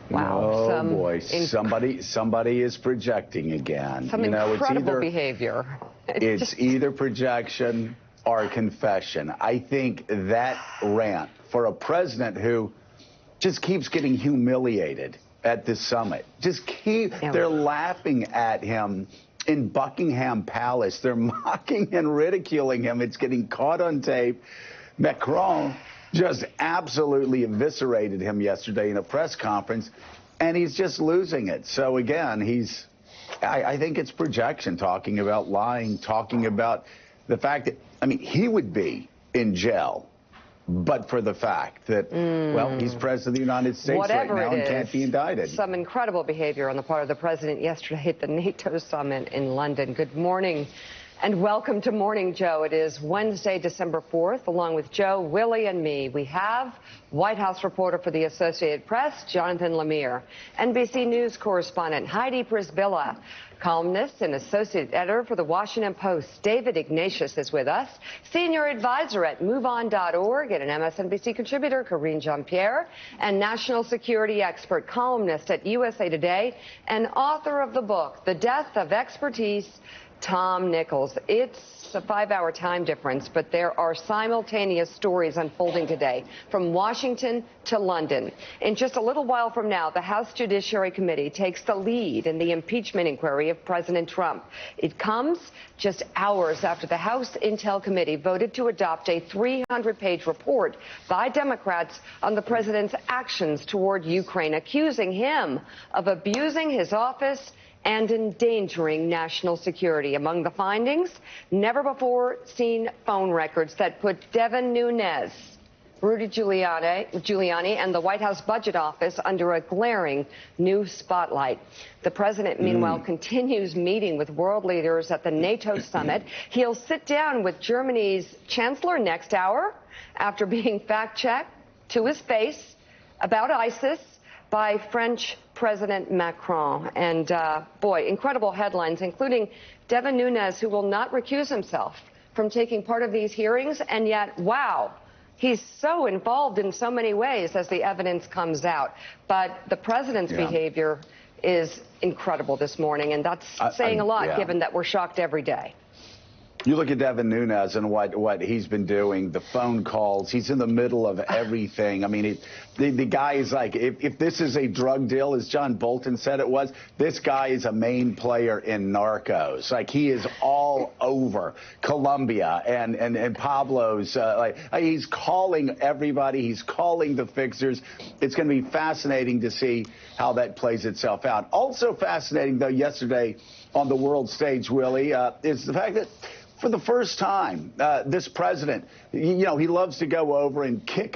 Wow. Oh boy, somebody is projecting again. Some incredible behavior. It's either projection or confession. I think that rant for a president who just keeps getting humiliated at this summit, they're laughing at him in Buckingham Palace. They're mocking and ridiculing him. It's getting caught on tape. Macron just absolutely eviscerated him yesterday in a press conference, and he's just losing it. So again, I think it's projection, talking about lying, talking about the fact that, I mean, he would be in jail but for the fact that, well, he's president of the United States Whatever right now it and can't be indicted. Some incredible behavior on the part of the president yesterday at the NATO summit in London. Good morning and welcome to Morning Joe. It is Wednesday, December 4th. Along with Joe, Willie, and me, we have White House reporter for the Associated Press, Jonathan Lemire, NBC News correspondent Heidi Prisbilla, columnist and associate editor for the Washington Post, David Ignatius is with us, senior advisor at MoveOn.org and an MSNBC contributor, Karine Jean-Pierre, and national security expert, columnist at USA Today, and author of the book, The Death of Expertise, Tom Nichols. It's a 5-hour time difference, but there are simultaneous stories unfolding today from Washington to London. In just a little while from now, the House Judiciary Committee takes the lead in the impeachment inquiry of President Trump. It comes just hours after the House Intel Committee voted to adopt a 300-page report by Democrats on the president's actions toward Ukraine, accusing him of abusing his office and endangering national security. Among the findings, never-before-seen phone records that put Devin Nunes, Rudy Giuliani, and the White House Budget Office under a glaring new spotlight. The president, meanwhile, continues meeting with world leaders at the NATO summit. He'll sit down with Germany's chancellor next hour after being fact-checked to his face about ISIS by French President Macron. And, boy, incredible headlines, including Devin Nunes, who will not recuse himself from taking part of these hearings. And yet, wow, he's so involved in so many ways as the evidence comes out. But the president's behavior is incredible this morning, and that's saying a lot, given that we're shocked every day. You look at Devin Nunes and what he's been doing, the phone calls, he's in the middle of everything. I mean, the guy is like, if this is a drug deal, as John Bolton said it was, this guy is a main player in Narcos. Like, he is all over Colombia and Pablo's. He's calling everybody. He's calling the fixers. It's going to be fascinating to see how that plays itself out. Also fascinating, though, yesterday on the world stage, Willie, is the fact that for the first time, this president, he loves to go over and kick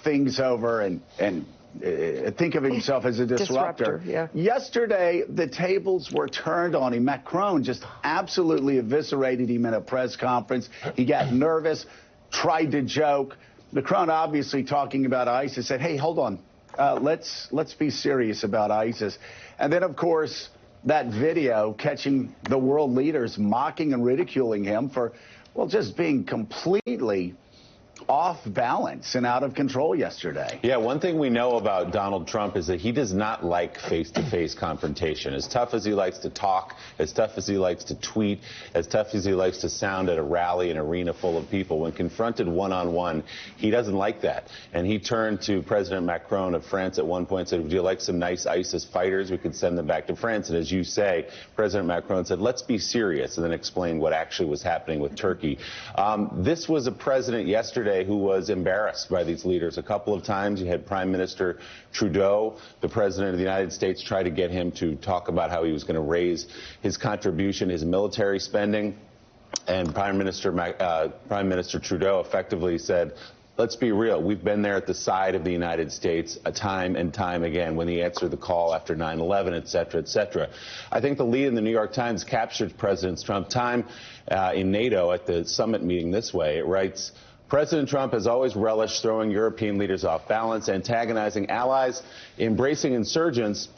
things over and think of himself as a disruptor. Yesterday, the tables were turned on him. Macron just absolutely eviscerated him in a press conference. He got nervous, tried to joke. Macron, obviously talking about ISIS, said, hey, hold on, let's be serious about ISIS. And then, of course, that video catching the world leaders mocking and ridiculing him for, well, just being completely off balance and out of control yesterday. Yeah, one thing we know about Donald Trump is that he does not like face-to-face confrontation. As tough as he likes to talk, as tough as he likes to tweet, as tough as he likes to sound at a rally, an arena full of people, when confronted one-on-one, he doesn't like that. And he turned to President Macron of France at one point and said, would you like some nice ISIS fighters? We could send them back to France. And as you say, President Macron said, let's be serious, and then explained what actually was happening with Turkey. This was a president yesterday who was embarrassed by these leaders a couple of times. You had Prime Minister Trudeau, the President of the United States, try to get him to talk about how he was going to raise his contribution, his military spending. And Prime Minister Trudeau effectively said, let's be real. We've been there at the side of the United States time and time again when he answered the call after 9/11, et cetera, et cetera. I think the lead in the New York Times captured President Trump's time in NATO at the summit meeting this way. It writes, President Trump has always relished throwing European leaders off balance, antagonizing allies, embracing insurgents,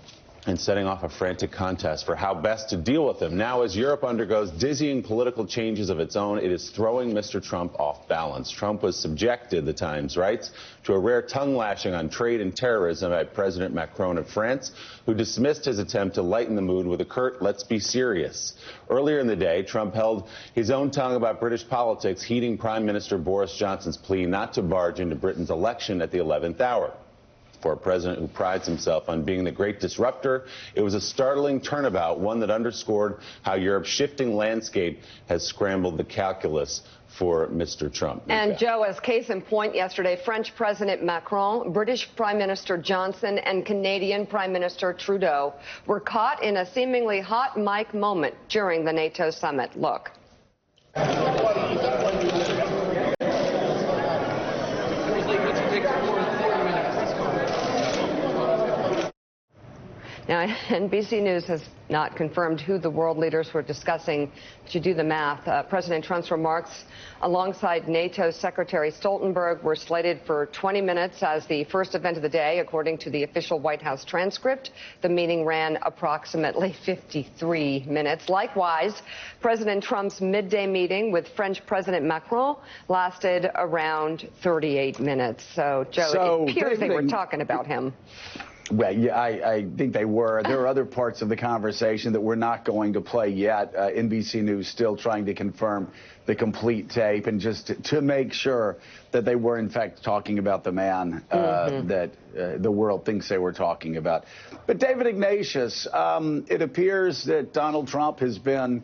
and setting off a frantic contest for how best to deal with him. Now, as Europe undergoes dizzying political changes of its own, it is throwing Mr. Trump off balance. Trump was subjected, the Times writes, to a rare tongue lashing on trade and terrorism by President Macron of France, who dismissed his attempt to lighten the mood with a curt, "Let's be serious." Earlier in the day, Trump held his own tongue about British politics, heeding Prime Minister Boris Johnson's plea not to barge into Britain's election at the 11th hour. For a president who prides himself on being the great disruptor, it was a startling turnabout, one that underscored how Europe's shifting landscape has scrambled the calculus for Mr. Trump. And Joe, as case in point, yesterday, French President Macron, British Prime Minister Johnson, and Canadian Prime Minister Trudeau were caught in a seemingly hot mic moment during the NATO summit. Look. Now, NBC News has not confirmed who the world leaders were discussing. But you do the math. President Trump's remarks alongside NATO Secretary Stoltenberg were slated for 20 minutes as the first event of the day. According to the official White House transcript, the meeting ran approximately 53 minutes. Likewise, President Trump's midday meeting with French President Macron lasted around 38 minutes. So, Joe, it appears they were talking about him. Well, yeah, I think they were. There are other parts of the conversation that we're not going to play yet. NBC News still trying to confirm the complete tape and just to make sure that they were, in fact, talking about the man that the world thinks they were talking about. But David Ignatius, it appears that Donald Trump has been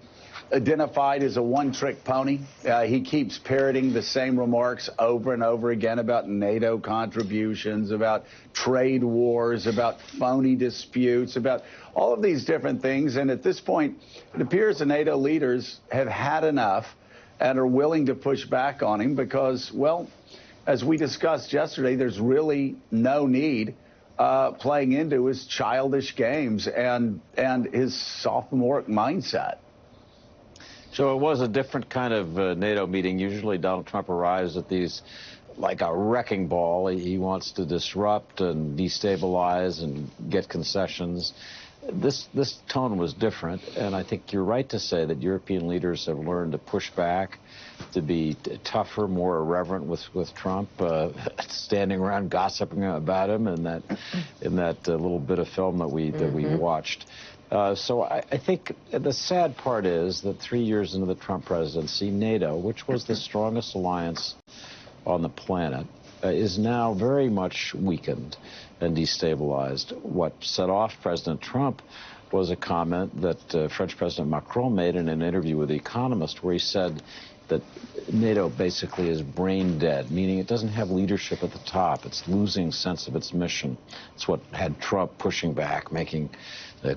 identified as a one-trick pony. He keeps parroting the same remarks over and over again about NATO contributions, about trade wars, about phony disputes, about all of these different things. And at this point, it appears the NATO leaders have had enough and are willing to push back on him because, well, as we discussed yesterday, there's really no need playing into his childish games and his sophomoric mindset. So it was a different kind of NATO meeting. Usually Donald Trump arrives at these like a wrecking ball. He wants to disrupt and destabilize and get concessions. This tone was different, and I think you're right to say that European leaders have learned to push back, to be tougher, more irreverent with Trump, standing around gossiping about him in that little bit of film that we watched. So I think the sad part is that 3 years into the Trump presidency, NATO, which was the strongest alliance on the planet, is now very much weakened and destabilized. What set off President Trump was a comment that French President Macron made in an interview with The Economist, where he said that NATO basically is brain dead, meaning it doesn't have leadership at the top. It's losing sense of its mission. It's what had Trump pushing back,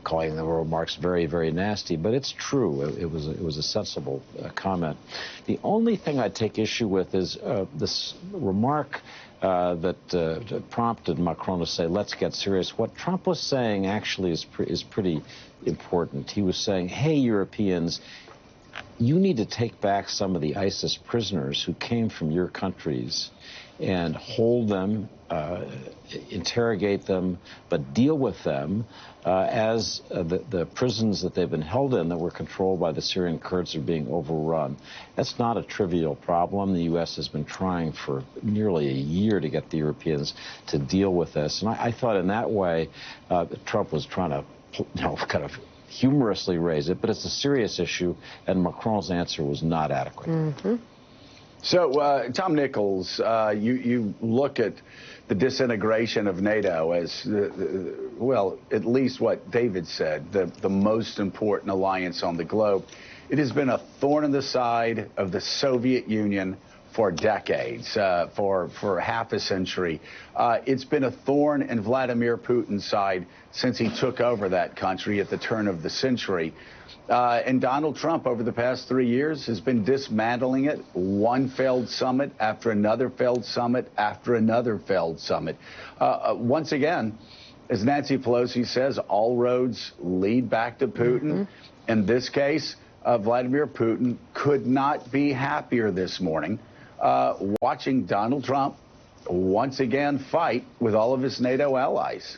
calling the remarks very, very nasty. But it's true. It was a sensible comment. The only thing I take issue with is this remark that prompted Macron to say, "Let's get serious." What Trump was saying actually is pretty important. He was saying, "Hey, Europeans, you need to take back some of the ISIS prisoners who came from your countries and hold them, interrogate them, but deal with them as the prisons that they've been held in that were controlled by the Syrian Kurds are being overrun." That's not a trivial problem. The U.S. has been trying for nearly a year to get the Europeans to deal with this. And I thought in that way, Trump was trying to, kind of humorously raise it, but it's a serious issue, and Macron's answer was not adequate. So, Tom Nichols, you look at the disintegration of NATO as, well, at least what David said, the most important alliance on the globe. It has been a thorn in the side of the Soviet Union for decades, for half a century. It's been a thorn in Vladimir Putin's side since he took over that country at the turn of the century. And Donald Trump, over the past 3 years, has been dismantling it, one failed summit after another failed summit after another failed summit. Once again, as Nancy Pelosi says, all roads lead back to Putin. In this case, Vladimir Putin could not be happier this morning watching Donald Trump once again fight with all of his NATO allies.